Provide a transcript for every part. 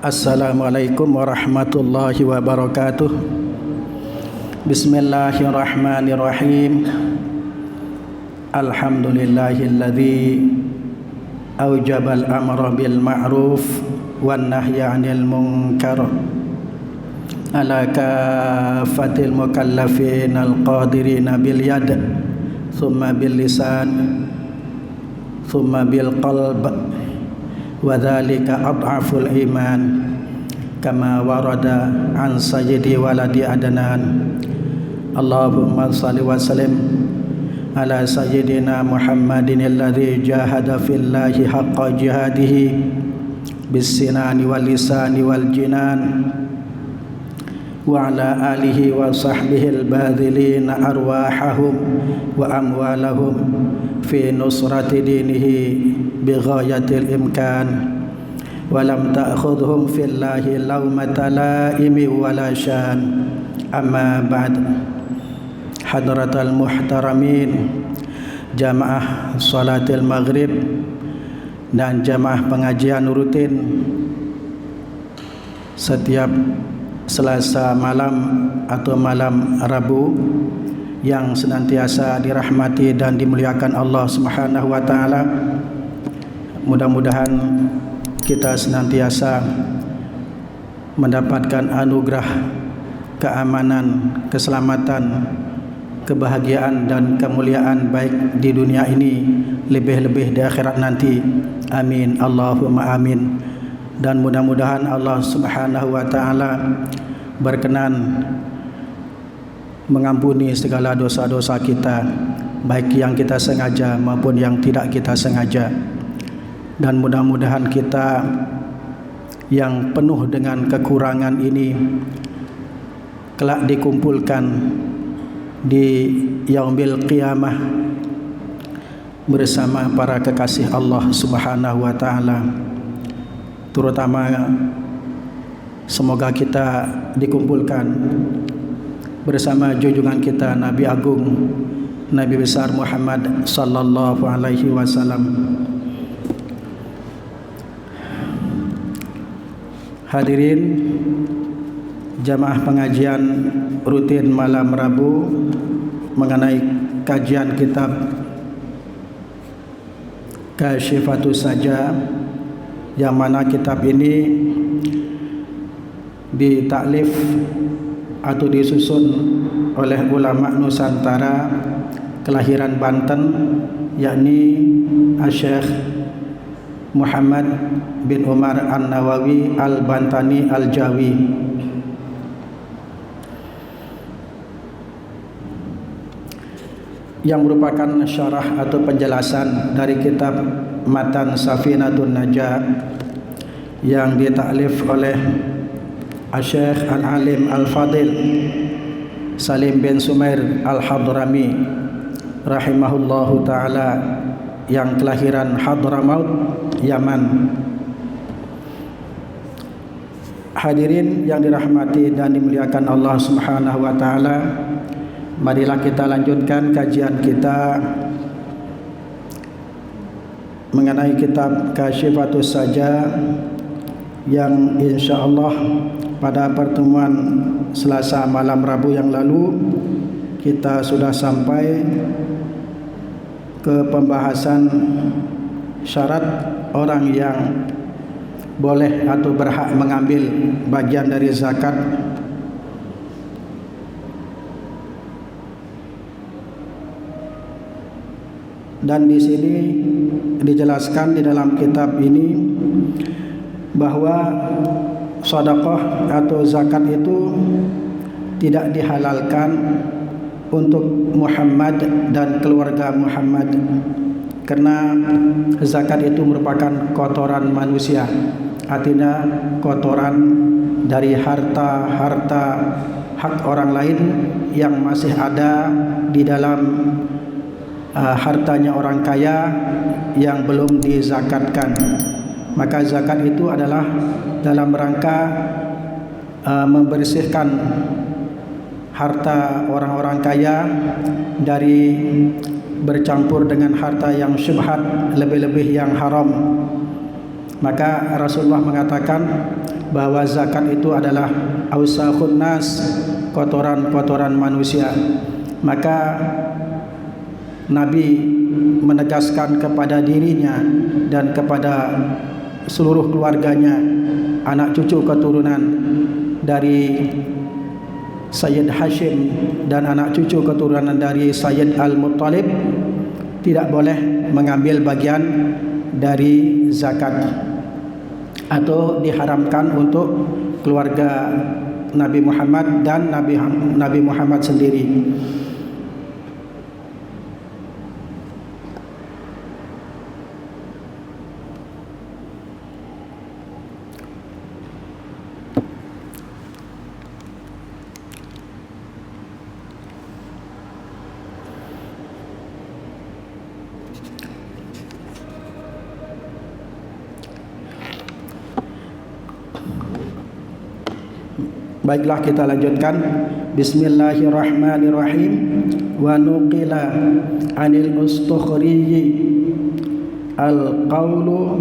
Assalamualaikum warahmatullahi wabarakatuh. Bismillahirrahmanirrahim. Alhamdulillahilladzi aujabal amra bil ma'ruf wan nahya 'anil munkar ala kafatil mukallafin al-qadirina bil yad thumma bil lisan thumma bil qalb wa dzalika adhaful iman kama warada an sayyidi waladi adnan. Allahumma shalli wa sallim ala sayyidina Muhammadin alladhi jahada fillahi haqqa jihadihi bis-sinani wal lisani wal jinan wa ala alihi wa sahbihi al-badhilin arwahahum wa amwalahum fi nusrati dinihi bighayatil imkan wa lam ta'khudhum fillahi lawmata laimi wala syan. Amma ba'd. Hadratal muhtaramin, jamaah salatil maghrib dan jamaah pengajian rutin setiap Selasa malam atau malam Rabu yang senantiasa dirahmati dan dimuliakan Allah Subhanahu wa taala. Mudah-mudahan kita senantiasa mendapatkan anugerah keamanan, keselamatan, kebahagiaan dan kemuliaan baik di dunia ini, lebih-lebih di akhirat nanti. Amin, Allahumma amin. Dan mudah-mudahan Allah Subhanahu wa taala berkenan mengampuni segala dosa-dosa kita, baik yang kita sengaja maupun yang tidak kita sengaja. Dan mudah-mudahan kita yang penuh dengan kekurangan ini kelak dikumpulkan di yaumil qiyamah bersama para kekasih Allah Subhanahu wa taala. Terutama semoga kita dikumpulkan bersama junjungan kita Nabi Agung, Nabi besar Muhammad sallallahu alaihi wasallam. Hadirin jamaah pengajian rutin malam Rabu mengenai kajian kitab Kasyifatus Saja, yang mana kitab ini ditaklif atau disusun oleh ulama Nusantara kelahiran Banten, yakni Syekh Muhammad bin Umar An-Nawawi Al-Bantani Al-Jawi. Yang merupakan syarah atau penjelasan dari kitab Matan Safinatun Najah yang ditaklif oleh Syekh Al-Alim Al-Fadil Salim bin Sumair Al-Hadrami rahimahullahu ta'ala, yang kelahiran Hadramaut, Yaman. Hadirin yang dirahmati dan dimuliakan Allah Subhanahu wa taala, marilah kita lanjutkan kajian kita mengenai kitab Kasyifatus Saja, yang insyaallah pada pertemuan Selasa malam Rabu yang lalu kita sudah sampai ke pembahasan syarat orang yang boleh atau berhak mengambil bagian dari zakat. Dan di sini dijelaskan di dalam kitab ini bahwa sedekah atau zakat itu tidak dihalalkan untuk Muhammad dan keluarga Muhammad, karena zakat itu merupakan kotoran manusia, artinya kotoran dari harta-harta hak orang lain yang masih ada di dalam hartanya orang kaya yang belum dizakatkan. Maka zakat itu adalah dalam rangka membersihkan harta orang-orang kaya dari bercampur dengan harta yang syubhat, lebih-lebih yang haram. Maka Rasulullah mengatakan bahwa zakat itu adalah ausakhun nas, kotoran-kotoran manusia. Maka Nabi menegaskan kepada dirinya dan kepada seluruh keluarganya, anak cucu keturunan dari Sayyid Hashim dan anak cucu keturunan dari Sayyid Al-Muttalib, tidak boleh mengambil bagian dari zakat, atau diharamkan untuk keluarga Nabi Muhammad dan Nabi Muhammad sendiri. Baiklah, kita lanjutkan. Bismillahirrahmanirrahim. Wa nuqila 'anil Ustukhri al-qawlu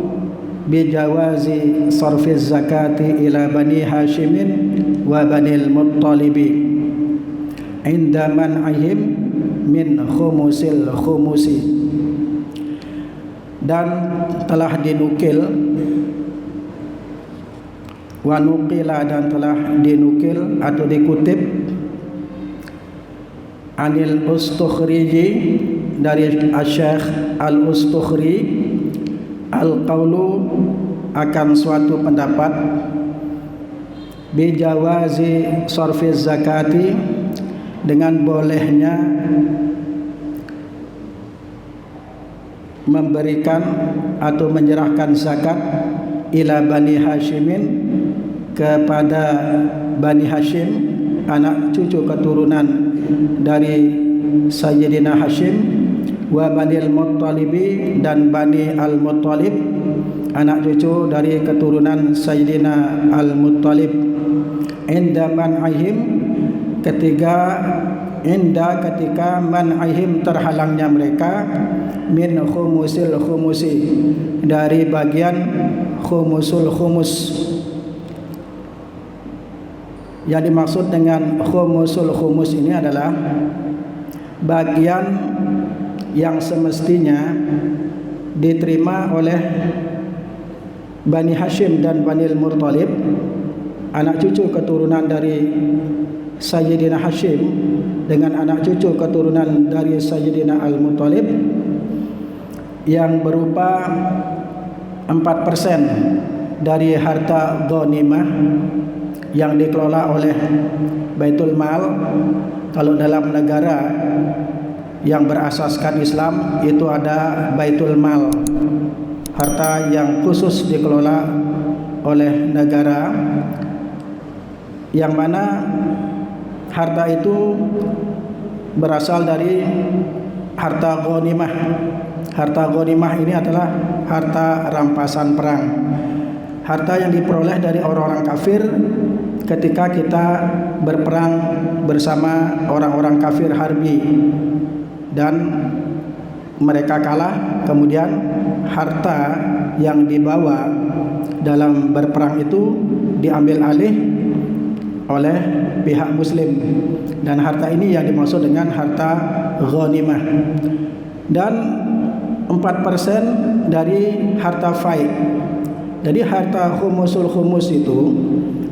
bi jawazi sarfi zakati ila bani Hashimin wa bani al-Muttalibi inda man'ihim min khumusil khumusi. Dan telah dinukil, wanuqila, dan telah dinukil atau dikutip, anil Ustukhriji, dari Asy-Syaikh Al-Ustukhri, al-qawlu, akan suatu pendapat, bijawazi sarfi zakati, dengan bolehnya memberikan atau menyerahkan zakat ila Bani Hashimin, kepada Bani Hashim, anak cucu keturunan dari Sayyidina Hashim, wa Bani Al-Muttalibi, dan Bani Al-Muttalib, anak cucu dari keturunan Sayyidina Al-Muttalib, inda man'ihim, ketika man'ihim, terhalangnya mereka, min khumusil khumusi, dari bagian khumusul khumus. Yang dimaksud dengan khumusul khumus ini adalah bagian yang semestinya diterima oleh Bani Hashim dan Bani Al-Muttalib, anak cucu keturunan dari Sayyidina Hashim dengan anak cucu keturunan dari Sayyidina Al-Muttalib, yang berupa 4% dari harta ghanimah yang dikelola oleh Baitul Mal. Kalau dalam negara yang berasaskan Islam itu ada Baitul Mal, harta yang khusus dikelola oleh negara, yang mana harta itu berasal dari harta ghanimah. Harta ghanimah ini adalah harta rampasan perang, harta yang diperoleh dari orang-orang kafir ketika kita berperang bersama orang-orang kafir harbi dan mereka kalah. Kemudian harta yang dibawa dalam berperang itu diambil alih oleh pihak muslim, dan harta ini yang dimaksud dengan harta ghanimah. Dan 4% dari harta fai. Jadi harta khumusul khumus itu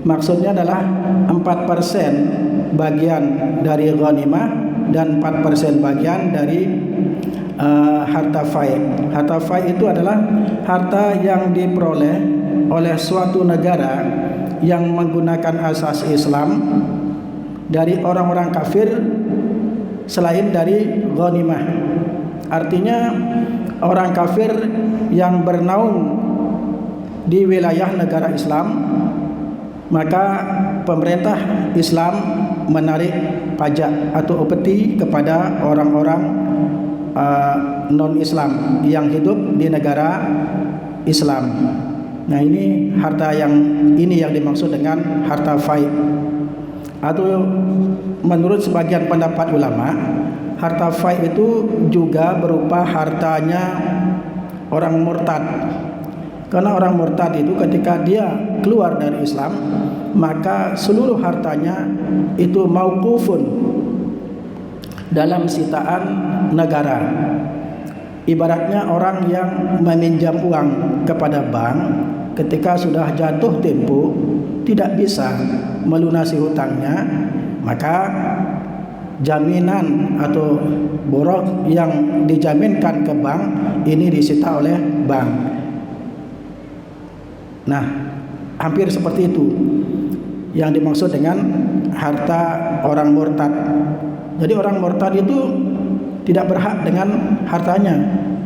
maksudnya adalah 4% bagian dari ghanimah dan 4% bagian dari harta fai. Harta fai itu adalah harta yang diperoleh oleh suatu negara yang menggunakan asas Islam dari orang-orang kafir selain dari ghanimah. Artinya orang kafir yang bernaung di wilayah negara Islam, maka pemerintah Islam menarik pajak atau upeti kepada orang-orang non-Islam yang hidup di negara Islam. Nah, ini harta yang dimaksud dengan harta fai. Atau menurut sebagian pendapat ulama, harta fai itu juga berupa hartanya orang murtad Karena orang murtad itu ketika dia keluar dari Islam, maka seluruh hartanya itu mauqufun dalam sitaan negara. Ibaratnya orang yang meminjam uang kepada bank, ketika sudah jatuh tempo tidak bisa melunasi hutangnya, maka jaminan atau borok yang dijaminkan ke bank ini disita oleh bank. Nah, hampir seperti itu yang dimaksud dengan harta orang murtad. Jadi orang murtad itu tidak berhak dengan hartanya.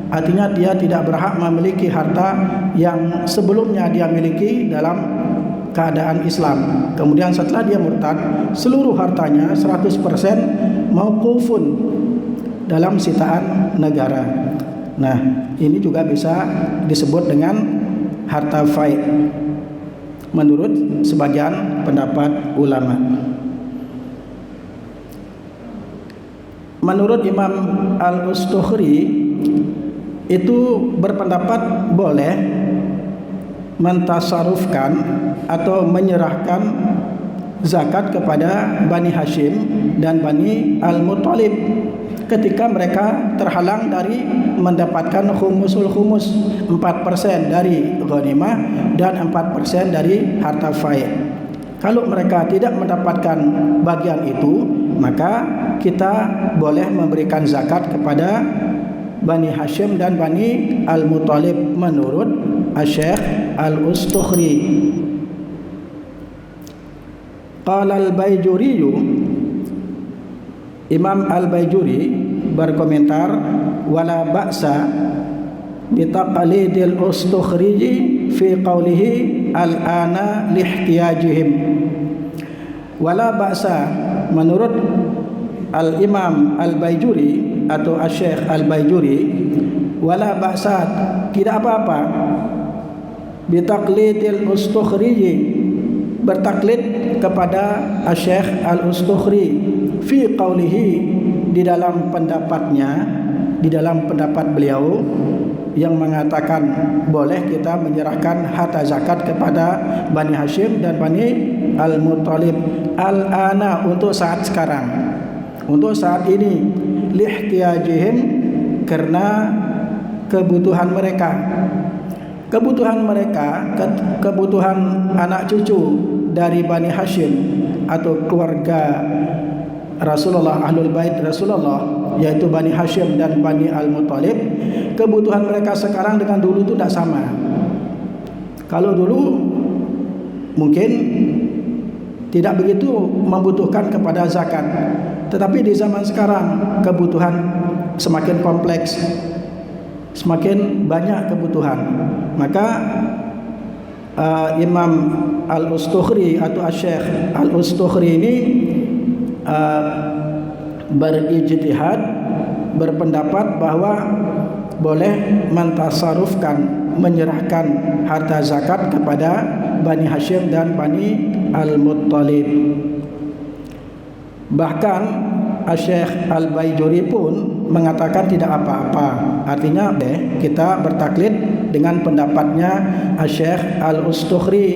Artinya dia tidak berhak memiliki harta yang sebelumnya dia miliki dalam keadaan Islam. Kemudian setelah dia murtad, seluruh hartanya 100% mauqufun dalam sitaan negara. Nah, ini juga bisa disebut dengan harta fai menurut sebagian pendapat ulama. Menurut Imam Al-Ustukhri itu berpendapat boleh mentasarufkan atau menyerahkan zakat kepada Bani Hashim dan Bani Al-Muttalib ketika mereka terhalang dari mendapatkan khumusul khumus, 4% dari ghanimah dan 4% dari harta fai. Kalau mereka tidak mendapatkan bagian itu, maka kita boleh memberikan zakat kepada Bani Hashim dan Bani Al-Muttalib menurut Asy-Syaikh Al-Ustukhri. Qala Al-Baijuri, Imam Al-Baijuri berkomentar, wala ba'sa bi taqlidil Ustukhriji fi qawlihi al-ana lihtiyajihim. Wala ba'sa, menurut Al-Imam Al-Baijuri atau Asy-Syaikh Al-Baijuri, wala ba'sa, tidak apa-apa, bi taqlidil Ustukhriji, bertaklid kepada Asy-Syaikh Al-Ustukhri fi qawlihi, di dalam pendapatnya, di dalam pendapat beliau yang mengatakan boleh kita menyerahkan harta zakat kepada Bani Hashim dan Bani Al-Muttalib al-ana, untuk saat sekarang, untuk saat ini, lihtiyajihim, karena kebutuhan mereka, kebutuhan anak cucu dari Bani Hashim atau keluarga Rasulullah, Ahlul Bait Rasulullah, yaitu Bani Hashim dan Bani Al-Muttalib. Kebutuhan mereka sekarang dengan dulu itu tidak sama. Kalau dulu mungkin tidak begitu membutuhkan kepada zakat, tetapi di zaman sekarang kebutuhan semakin kompleks, semakin banyak kebutuhan. Maka Imam Al-Ustukhri atau Asy-Syaikh Al-Ustukhri ini berijtihad, berpendapat bahwa boleh mentasarufkan, menyerahkan harta zakat kepada Bani Hashim dan Bani Al-Muttalib. Bahkan Asy-Syaikh Al-Baijuri pun mengatakan tidak apa-apa. Artinya kita bertaklid dengan pendapatnya Asy-Syaikh Al-Ustukhri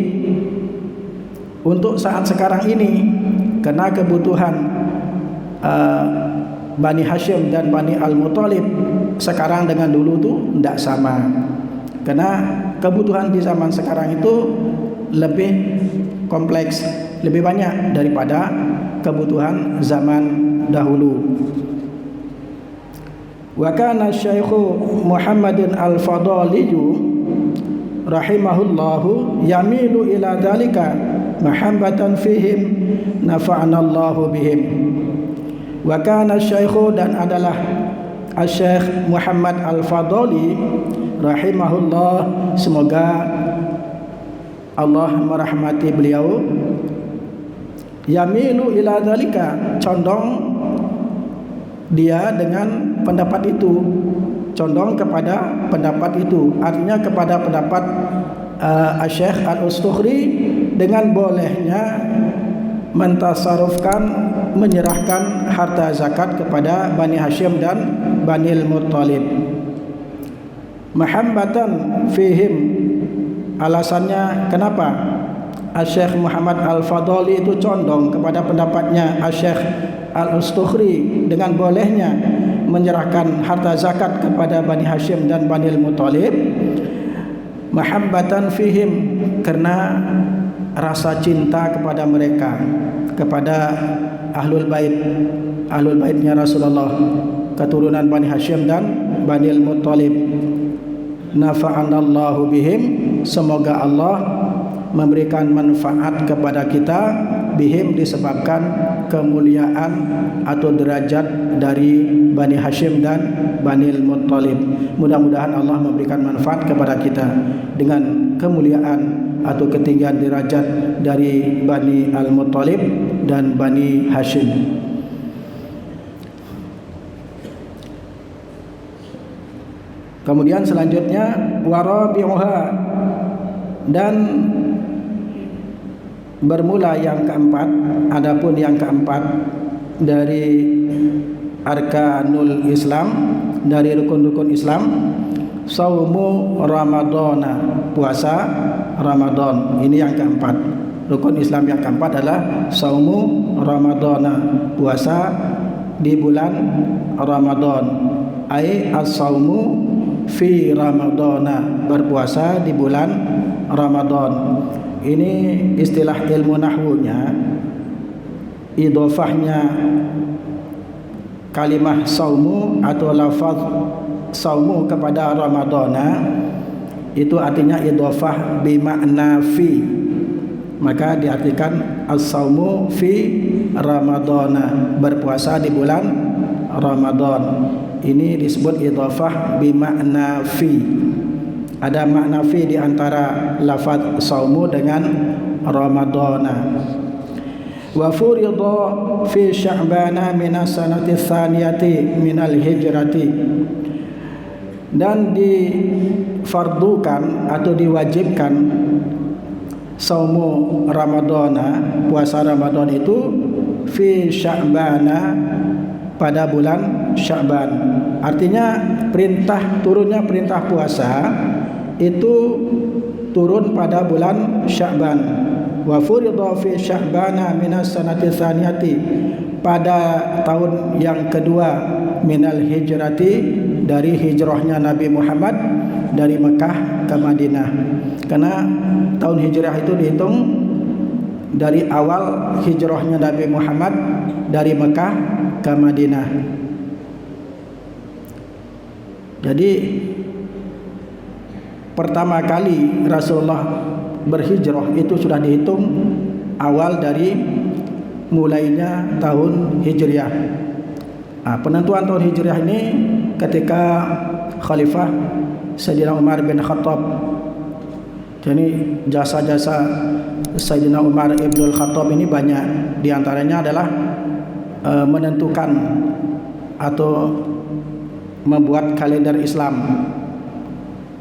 untuk saat sekarang ini, karena kebutuhan Bani Hashim dan Bani Al-Muttalib sekarang dengan dulu itu tidak sama. Karena kebutuhan di zaman sekarang itu lebih kompleks, lebih banyak daripada kebutuhan zaman dahulu. Wa kana Syekh Muhammadin Al-Fadali rahimahullahu yamilu ila dzalika mahabbatan fihim nafa'ana Allahu bihim. Wa kana Syekh, dan adalah Syekh Muhammad Al-Fadali rahimahullah, semoga Allah merahmati beliau, yamilu ila dzalika, condong dia dengan pendapat itu, condong kepada pendapat itu, artinya kepada pendapat Asy-Syaikh Al-Ustukhri dengan bolehnya mentasarufkan, menyerahkan harta zakat kepada Bani Hashim dan Bani Al-Muttalib. Mahabbatan fihim, Alasannya kenapa Syekh Muhammad Al-Fadhali itu condong kepada pendapatnya Syekh Al-Ustukhri dengan bolehnya menyerahkan harta zakat kepada Bani Hashim dan Bani Al-Muttalib? Mahabbatan fihim, karena rasa cinta kepada mereka, kepada Ahlul Baitnya Rasulullah, keturunan Bani Hashim dan Bani Al-Muttalib. Nafa'anallahu bihim, semoga Allah memberikan manfaat kepada kita, bihim disebabkan kemuliaan atau derajat dari Bani Hashim dan Bani Al-Muttalib. Mudah-mudahan Allah memberikan manfaat kepada kita dengan kemuliaan atau ketinggian derajat dari Bani Al-Muttalib dan Bani Hashim. Kemudian selanjutnya warabi'uha, dan bermula yang keempat, adapun yang keempat dari arkanul Islam, dari rukun-rukun Islam, saumu Ramadana, puasa Ramadan. Ini yang keempat. Rukun Islam yang keempat adalah saumu Ramadana, puasa di bulan Ramadan. Ai as-saumu fi Ramadana, berpuasa di bulan Ramadan. Ini istilah ilmu nahwunya, idhofahnya kalimah saumu atau lafaz saumu kepada Ramadana itu artinya idhofah bimakna fi, maka diartikan as-saumu fi Ramadana, berpuasa di bulan Ramadan. Ini disebut idhofah bimakna fi. Ada makna fi di antara lafaz saumu dengan Ramadana. Wa furida fi Sya'bana min as-sanati tsaniyati min al-hijrati, dan difardukan atau diwajibkan saumu Ramadana, puasa Ramadan itu fi Sya'bana, pada bulan Sya'ban. Artinya turunnya perintah puasa itu turun pada bulan Sya'ban. Wa furida fi Sya'bana minas sanati tsaniyati, pada tahun yang kedua minal hijrati, dari hijrahnya Nabi Muhammad dari Mekah ke Madinah. Karena tahun hijrah itu dihitung dari awal hijrahnya Nabi Muhammad dari Mekah ke Madinah. Jadi pertama kali Rasulullah berhijrah itu sudah dihitung awal dari mulainya tahun Hijriah. Penentuan tahun Hijriah ini ketika Khalifah Sayyidina Umar bin Khattab. Jadi jasa-jasa Sayyidina Umar ibn Khattab ini banyak. Di antaranya adalah menentukan atau membuat kalender Islam,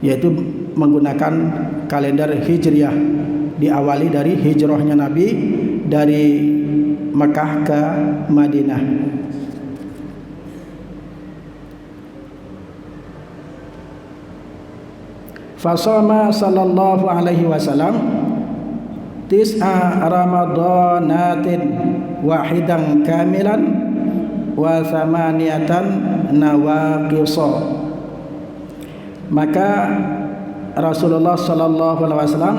yaitu menggunakan kalender Hijriah, diawali dari hijrahnya Nabi dari Mekah ke Madinah. Fasama sallallahu alaihi wasallam tis'a ramadanatin wahidan kamilan wa thamaniyatan nawaqisa. Maka Rasulullah sallallahu alaihi wasallam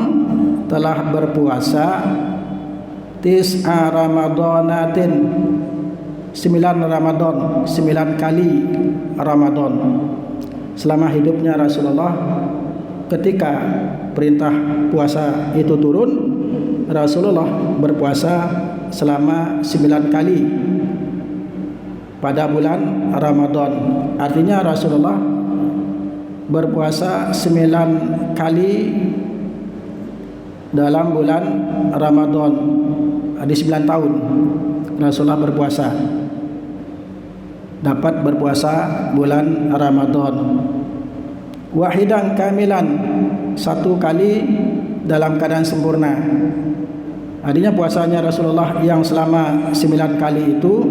telah berpuasa tis'a ramadanatin, 9 Ramadan, 9 kali Ramadan selama hidupnya Rasulullah. Ketika perintah puasa itu turun, Rasulullah berpuasa selama 9 kali pada bulan Ramadan. Artinya Rasulullah berpuasa 9 kali dalam bulan Ramadan. Di 9 tahun Rasulullah berpuasa, dapat berpuasa bulan Ramadan. Wahidan kamilan, 1 kali dalam keadaan sempurna. Artinya puasanya Rasulullah yang selama 9 kali itu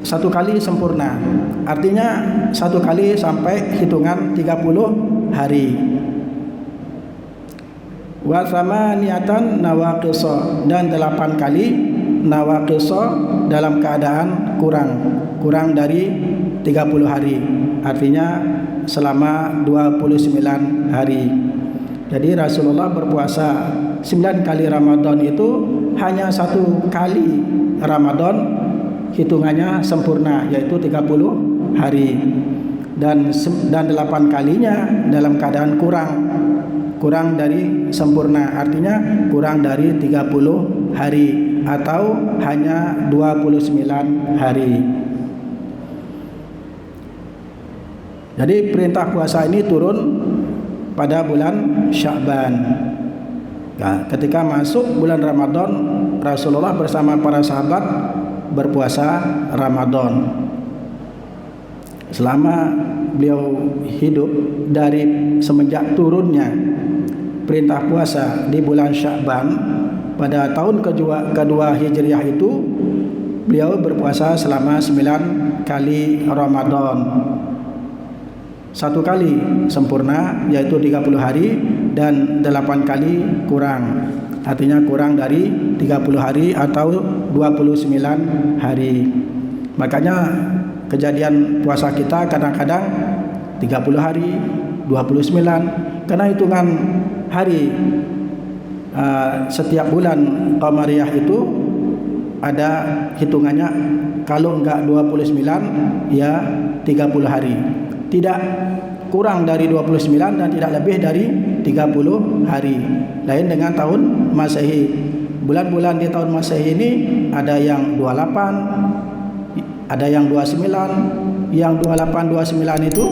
1 kali sempurna. Artinya 1 kali sampai hitungan 30 hari. wa thamaniyatan nawaqisa, dan 8 kali nawaqisa dalam keadaan kurang dari 30 hari, artinya selama 29 hari. Jadi Rasulullah berpuasa 9 kali Ramadan itu hanya 1 kali Ramadan hitungannya sempurna, yaitu 30 hari, dan 8 kalinya dalam keadaan kurang dari sempurna, artinya kurang dari 30 hari atau hanya 29 hari. Jadi perintah puasa ini turun pada bulan Sya'ban. Nah, ketika masuk bulan Ramadan, Rasulullah bersama para sahabat berpuasa Ramadan. Selama beliau hidup, dari semenjak turunnya perintah puasa di bulan Sya'ban pada tahun kedua Hijriah itu, beliau berpuasa selama 9 kali Ramadan. 1 kali sempurna, yaitu 30 hari, dan 8 kali kurang, artinya kurang dari 30 hari atau 29 hari. Makanya kejadian puasa kita kadang-kadang 30 hari, 29, karena hitungan hari setiap bulan Qamariyah itu ada hitungannya, kalau enggak 29 ya 30 hari, tidak kurang dari 29 dan tidak lebih dari 30 hari. Lain dengan tahun Masehi. Bulan-bulan di tahun Masehi ini ada yang 28, ada yang 29. Yang 28 29 itu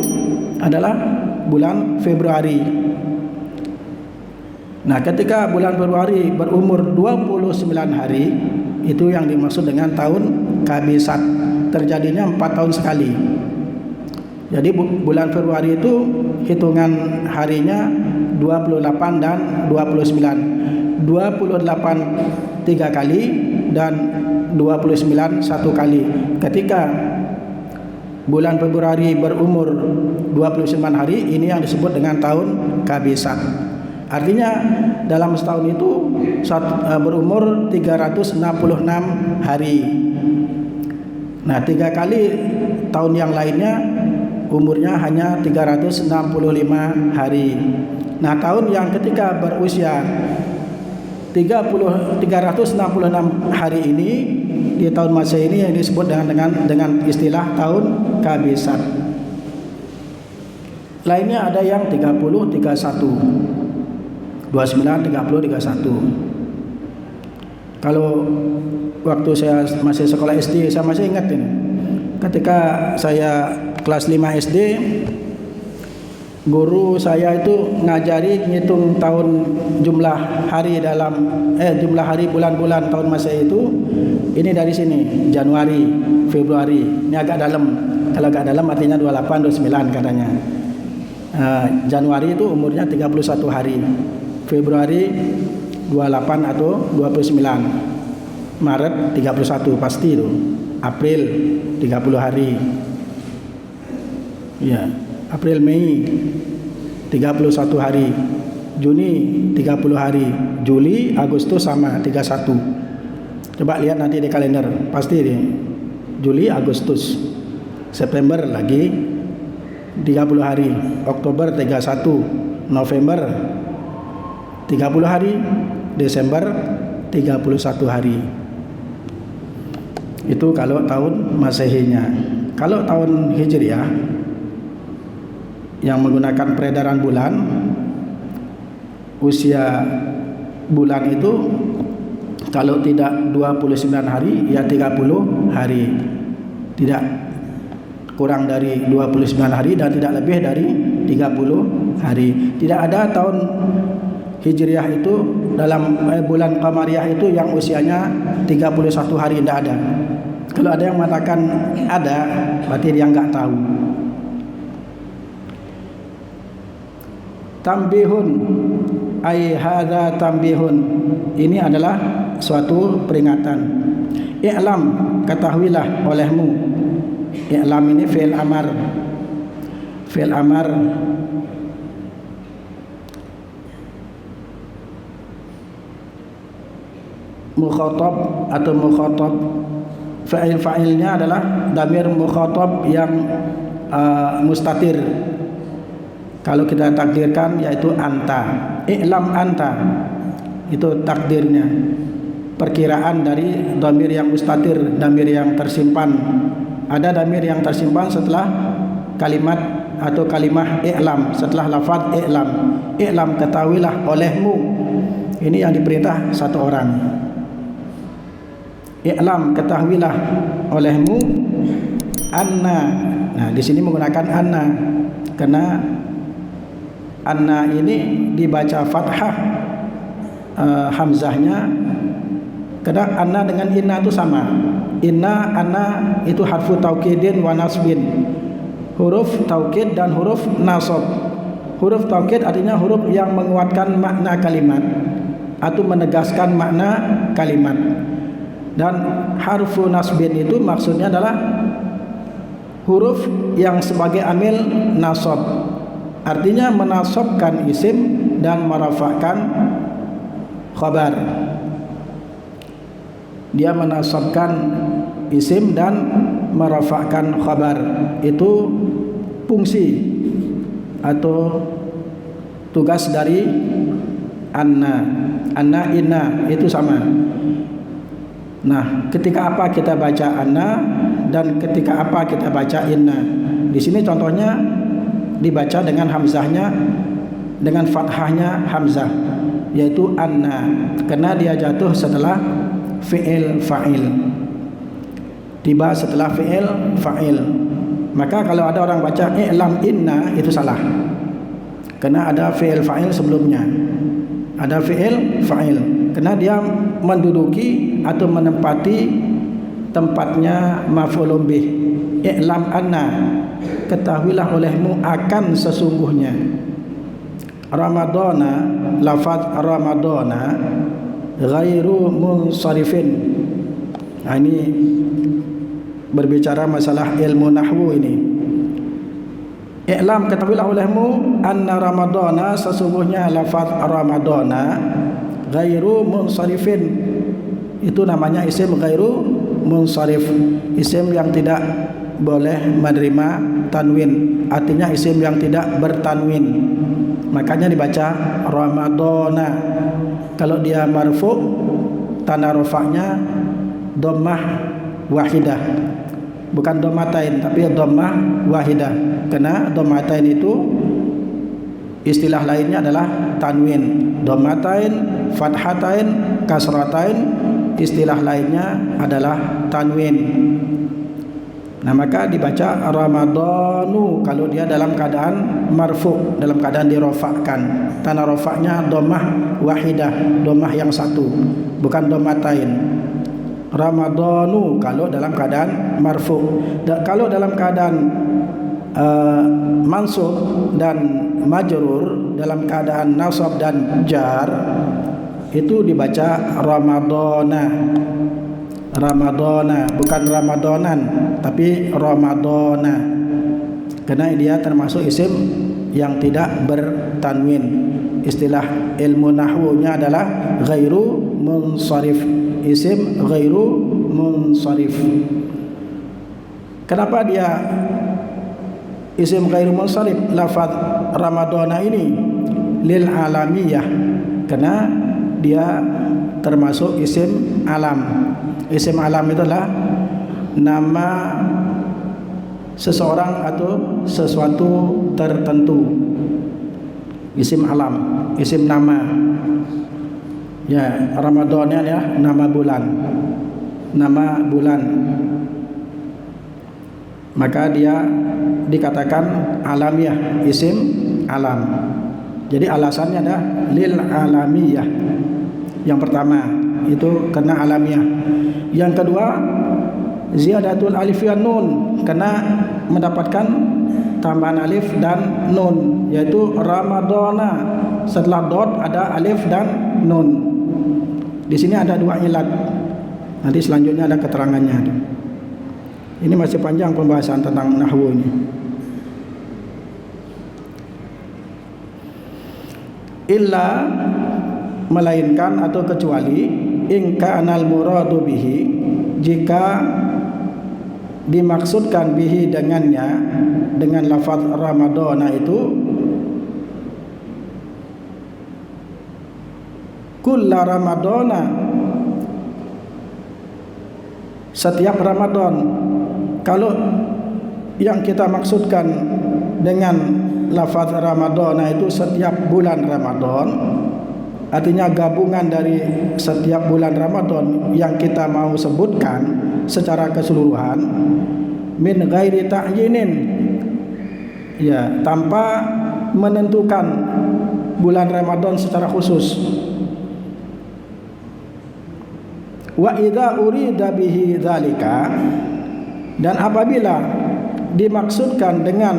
adalah bulan Februari. Nah, ketika bulan Februari berumur 29 hari, itu yang dimaksud dengan tahun Kabisat. Terjadinya 4 tahun sekali. Jadi bulan Februari itu hitungan harinya 28 dan 29. 28 3 kali dan 29 1 kali. Ketika bulan Februari berumur 29 hari, ini yang disebut dengan tahun Kabisat. Artinya dalam setahun itu berumur 366 hari. Nah, 3 kali tahun yang lainnya umurnya hanya 365 hari. Nah, tahun yang ketika berusia 366 hari ini di tahun Masehi ini yang disebut dengan istilah tahun Kabisat. Lainnya ada yang 30 31, 29 30 31. Kalau waktu saya masih sekolah SD, saya masih ingat ini. Ketika saya kelas 5 SD, guru saya itu ngajari ngitung tahun jumlah hari jumlah hari bulan-bulan tahun Masehi itu. Ini dari sini, Januari, Februari. Ini agak dalam. Kalau agak dalam artinya 28 29 katanya. Januari itu umurnya 31 hari. Februari 28 atau 29. Maret 31 pasti itu. April 30 hari. Ya, April Mei 31 hari. Juni 30 hari. Juli Agustus sama 31. Coba lihat nanti di kalender, pasti deh. Juli Agustus. September lagi 30 hari. Oktober 31. November 30 hari. Desember 31 hari. Itu kalau tahun Masehinya. Kalau tahun Hijriah yang menggunakan peredaran bulan, usia bulan itu kalau tidak 29 hari ya 30 hari. Tidak kurang dari 29 hari dan tidak lebih dari 30 hari. Tidak ada tahun Hijriah itu dalam bulan Qamariyah itu yang usianya 31 hari, tidak ada. Kalau ada yang mengatakan ada, berarti dia enggak tahu. Tambihun, ai hadza tambihun. Ini adalah suatu peringatan. I'lam, ketahuilah olehmu. I'lam ini fi'il amar. Fi'il amar mukhatab atau mukhatab. Fa'ilnya adalah damir mukhatab yang mustatir. Kalau kita takdirkan yaitu anta. I'lam anta, itu takdirnya. Perkiraan dari damir yang mustatir, damir yang tersimpan. Ada damir yang tersimpan setelah kalimat atau kalimah i'lam, setelah lafaz i'lam. I'lam, ketahuilah olehmu. Ini yang diperintah satu orang. I'lam, ketahuilah olehmu anna. Nah, di sini menggunakan anna karena anna ini dibaca fathah hamzahnya. Karena anna dengan inna itu sama. Inna, anna itu harfu taukidin wa nasbin. Huruf taukid dan huruf nasab. Huruf taukid artinya huruf yang menguatkan makna kalimat atau menegaskan makna kalimat. Dan harfu nasbin itu maksudnya adalah huruf yang sebagai amil nasab. Artinya menasabkan isim dan merafa'kan khabar. Dia menasabkan isim dan merafa'kan khabar. Itu fungsi atau tugas dari anna. Anna, inna itu sama. Nah, ketika apa kita baca anna dan ketika apa kita baca inna? Di sini contohnya dibaca dengan hamzahnya, dengan fathahnya hamzah, yaitu anna, karena dia jatuh setelah fi'il fa'il. Tiba setelah fi'il fa'il. Maka kalau ada orang baca i'lam inna, itu salah. Karena ada fi'il fa'il sebelumnya. Ada fi'il fa'il. Karena dia menduduki atau menempati tempatnya maf'ulun bih. I'lam anna, ketahuilah olehmu akan sesungguhnya. Ramadana, lafaz Ramadana ghairu munsharifin. Nah, ini berbicara masalah ilmu nahwu ini. I'lam, ketahuilah olehmu anna Ramadana, sesungguhnya lafaz Ramadana ghairu munsharifin. Itu namanya isim ghairu munsharif, isim yang tidak boleh menerima tanwin, artinya isim yang tidak bertanwin. Makanya dibaca Ramadana. Kalau dia marfu, tanda rafa'nya dhammah wahidah, bukan dhammatain tapi dhammah wahidah. Karena dhammatain itu istilah lainnya adalah tanwin. Dhammatain, fathatain, kasratain, istilah lainnya adalah tanwin. Nah, maka dibaca Ramadanu kalau dia dalam keadaan marfu, dalam keadaan dirofakkan. Tanda rofaknya dhammah wahidah, dhammah yang satu, bukan dhammatain. Ramadanu kalau dalam keadaan marfu. Kalau dalam keadaan mansub dan majrur, dalam keadaan nasab dan jar, itu dibaca Ramadana. Ramadana, bukan Ramadanan, tapi Ramadana. Karena dia termasuk isim yang tidak bertanwin. Istilah ilmu nahwunya adalah ghairu munsharif. Isim ghairu munsharif. Kenapa dia isim ghairu munsharif? Lafaz Ramadana ini lil alamiyah, karena dia termasuk isim alam. Isim alam itu adalah nama seseorang atau sesuatu tertentu. Isim alam, isim nama. Ya, Ramadan ya nama bulan. Nama bulan. Maka dia dikatakan alamiah, isim alam. Jadi alasannya adalah lil alamiyah. Yang pertama itu karena alamiah. Yang kedua, ziyadatul alif wan nun, karena mendapatkan tambahan alif dan nun, yaitu Ramadana. Setelah dot ada alif dan nun. Di sini ada dua ilat. Nanti selanjutnya ada keterangannya. Ini masih panjang pembahasan tentang nahwu ini. Illa, melainkan atau kecuali in kanal muradu bihi, jika dimaksudkan bihi dengannya, dengan lafaz Ramadana itu, kulla Ramadana, setiap Ramadan. Kalau yang kita maksudkan dengan lafaz Ramadana itu setiap bulan Ramadan, artinya gabungan dari setiap bulan Ramadan yang kita mau sebutkan secara keseluruhan, min ghairi ta'yinin, ya, tanpa menentukan bulan Ramadan secara khusus. Wa idza urida bihi dzalika, dan apabila dimaksudkan dengan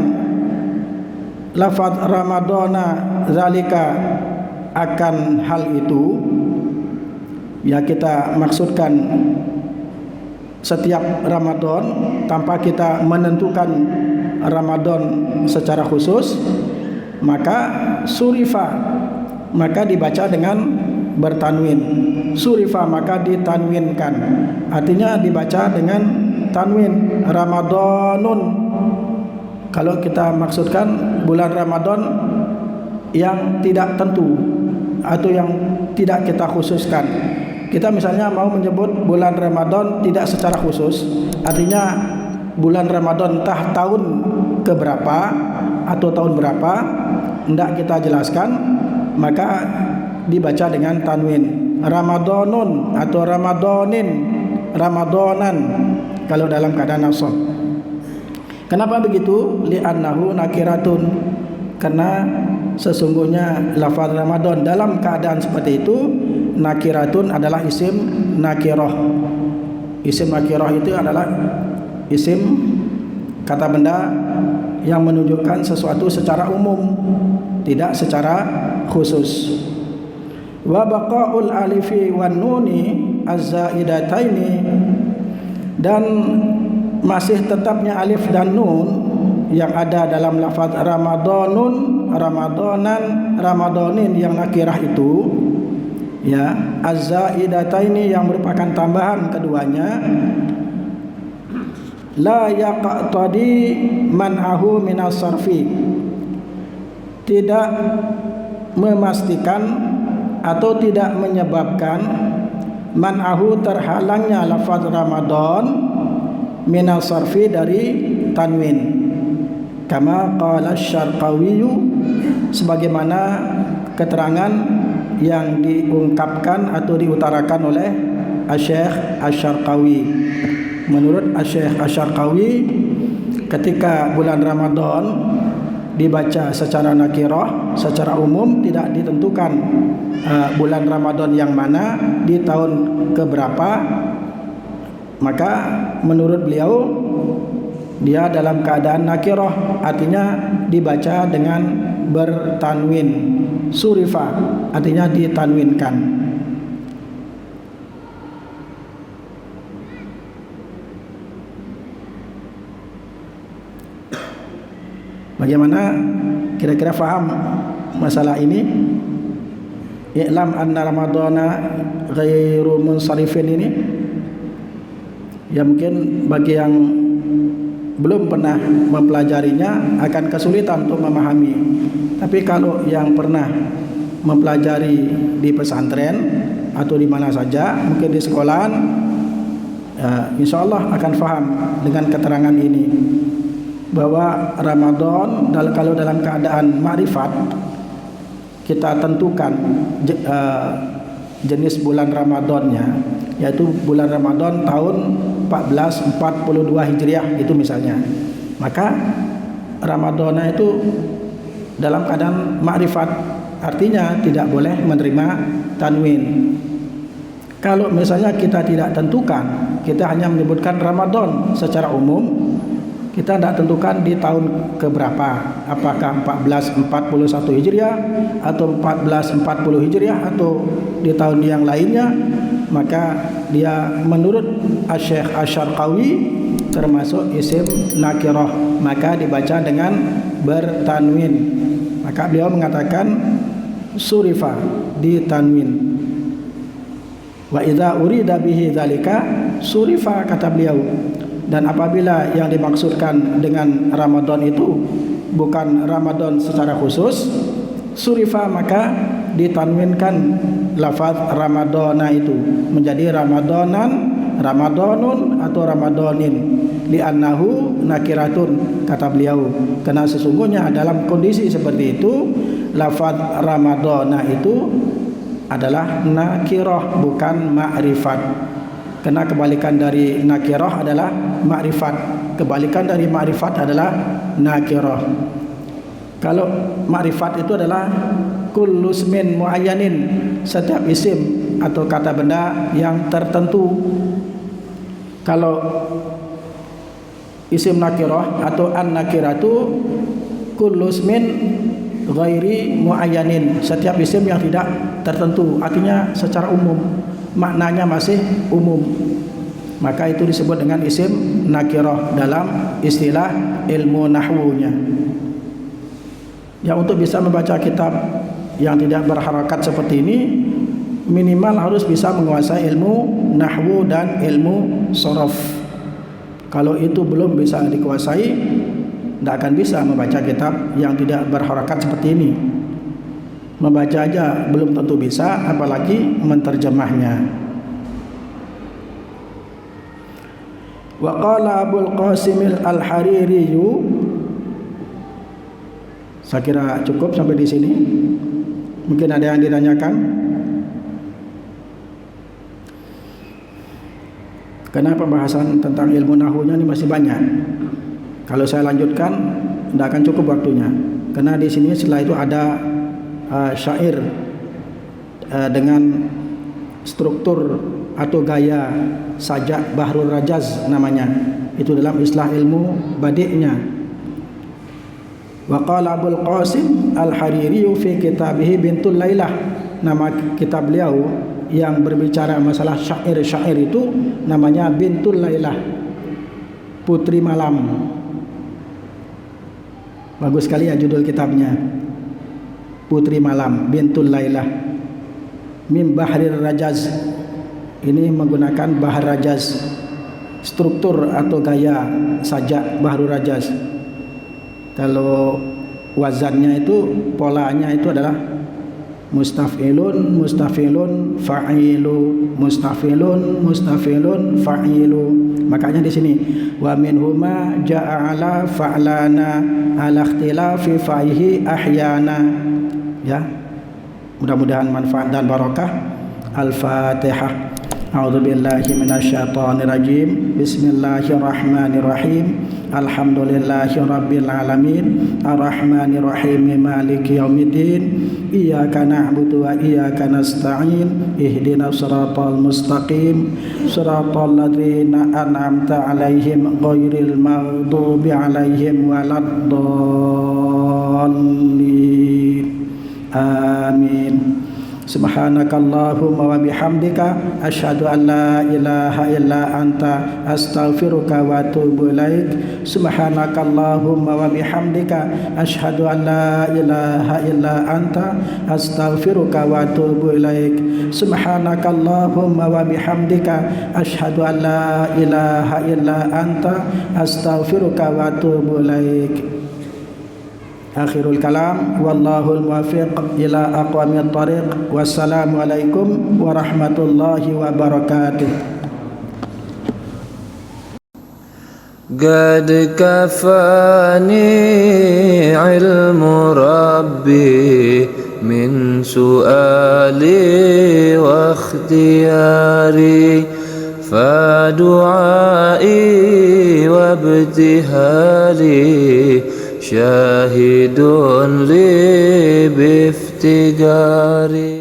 lafaz Ramadana dzalika akan hal itu, ya, kita maksudkan setiap Ramadan tanpa kita menentukan Ramadan secara khusus, maka surifa, maka dibaca dengan bertanwin. Surifa, maka ditanwinkan, artinya dibaca dengan tanwin. Ramadanun, kalau kita maksudkan bulan Ramadan yang tidak tentu atau yang tidak kita khususkan. Kita misalnya mau menyebut bulan Ramadan tidak secara khusus, artinya bulan Ramadan entah tahun keberapa atau tahun berapa, hendak kita jelaskan, maka dibaca dengan tanwin. Ramadanun atau Ramadanin, Ramadanan kalau dalam keadaan nasab. Kenapa begitu? Li'annahu nakiratun, karena sesungguhnya lafaz Ramadan dalam keadaan seperti itu, nakiratun adalah isim nakirah. Isim nakirah itu adalah isim, kata benda yang menunjukkan sesuatu secara umum, tidak secara khusus. Wa baqaul alifi wan nuni az-zaidataini, dan masih tetapnya alif dan nun yang ada dalam lafaz Ramadanun, Ramadanan, Ramadanin yang nakirah itu, ya, az-zaidataini yang merupakan tambahan keduanya, la yaqtadi man'ahu minas sarfi, tidak memastikan atau tidak menyebabkan man'ahu terhalangnya lafaz Ramadan minas sarfi dari tanwin. Kama qala asy-Syarqawi, sebagaimana keterangan yang diungkapkan atau diutarakan oleh Asy-Syaikh Asy-Syarqawi. Menurut Asy-Syaikh Asy-Syarqawi, ketika bulan Ramadan dibaca secara nakirah, secara umum, tidak ditentukan bulan Ramadan yang mana, di tahun keberapa, maka menurut beliau dia dalam keadaan nakirah, artinya dibaca dengan bertanwin. Surifa, artinya ditanwinkan. Bagaimana kira-kira faham masalah ini? I'lam anna Ramadana ghairu munsarifin ini, ya, mungkin bagi yang belum pernah mempelajarinya akan kesulitan untuk memahami. Tapi kalau yang pernah mempelajari di pesantren atau di mana saja, mungkin di sekolahan, insya Allah akan faham dengan keterangan ini, bahwa Ramadan kalau dalam keadaan ma'rifat, kita tentukan jenis bulan Ramadannya, yaitu bulan Ramadan tahun 1442 Hijriah itu misalnya, maka Ramadana itu dalam keadaan ma'rifat, artinya tidak boleh menerima tanwin. Kalau misalnya kita tidak tentukan, kita hanya menyebutkan Ramadan secara umum, kita tidak tentukan di tahun keberapa, apakah 1441 Hijriah atau 1440 Hijriah atau di tahun yang lainnya, maka dia menurut Asy-Syaikh Asy-Syarqawi termasuk isim nakirah, maka dibaca dengan bertanwin. Maka beliau mengatakan surifa, ditanwin. Wa idza urida bihi dzalika surifa, kata beliau, dan apabila yang dimaksudkan dengan Ramadan itu bukan Ramadan secara khusus, surifa, maka ditanwinkan lafaz Ramadana itu menjadi Ramadanan, Ramadanun atau Ramadanin, li'annahu nakiratun, kata beliau, karena sesungguhnya dalam kondisi seperti itu lafaz Ramadana itu adalah nakirah, bukan ma'rifat. Karena kebalikan dari nakirah adalah ma'rifat, kebalikan dari ma'rifat adalah nakirah. Kalau ma'rifat itu adalah kullu ismin muayyanin, setiap isim atau kata benda yang tertentu. Kalau isim nakirah atau an-nakiratu kullu ismin ghairi muayyanin, setiap isim yang tidak tertentu, artinya secara umum, maknanya masih umum, maka itu disebut dengan isim nakirah dalam istilah ilmu nahwunya. Ya, untuk bisa membaca kitab yang tidak berharakat seperti ini, minimal harus bisa menguasai ilmu nahwu dan ilmu sorof. Kalau itu belum bisa dikuasai, tidak akan bisa membaca kitab yang tidak berharakat seperti ini. Membaca aja belum tentu bisa, apalagi menterjemahnya. Wa qala Abul Qasim al-Hariri, saya kira cukup sampai di sini. Mungkin ada yang ditanyakan. Karena pembahasan tentang ilmu nahwunya ini masih banyak. Kalau saya lanjutkan tidak akan cukup waktunya. Karena di sini setelah itu ada syair dengan struktur atau gaya sajak Bahrul Rajaz namanya. Itu dalam istilah ilmu badi'nya. Wa qala Abul Qasim al-Hariri fi kitabih Bintul Lailah, nama kitab beliau yang berbicara masalah syair-syair itu namanya Bintul Lailah, Putri Malam. Bagus sekali ya judul kitabnya, Putri Malam, Bintul Lailah. Mim Bahrir Rajaz, ini menggunakan Bahr Rajaz, struktur atau gaya sajak Bahrul Rajaz. Kalau wazannya itu, polanya itu adalah mustafilun, mustafilun, fa'ilu, mustafilun, mustafilun, fa'ilu. Makanya di sini wa minhuma ja'ala fa'lana ala ikhtilafi fa'ihi ahyana. Ya, mudah-mudahan manfaat dan barakah. Al-Fatihah. A'udzubillahi minasyaitonir rajim. Bismillahirrahmanirrahim. Alhamdulillahirabbil alamin. Arrahmanirrahim. Maliki yaumiddin. Iyyaka na'budu wa iyyaka nasta'in. Ihdinas siratal mustaqim. Siratal ladzina an'amta 'alaihim ghairil maghdubi 'alaihim waladdallin. Amin. Subhanakallahumma wa bihamdika asyhadu an la ilaha illa anta astaghfiruka wa atubu ilaik. Subhanakallahumma wa bihamdika asyhadu an la ilaha illa anta astaghfiruka wa atubu ilaik. Subhanakallahumma wa bihamdika asyhadu an la ilaha illa anta astaghfiruka wa atubu ilaik. Akhirul kalam, wallahul muwaffiq ila aqwamit thariq. Wassalamu alaikum warahmatullahi wabarakatuh. Qad kafani ilmu rabbi min su'ali wa ikhtiyari, fa du'ai wa ibtihali syahidun li biftigari.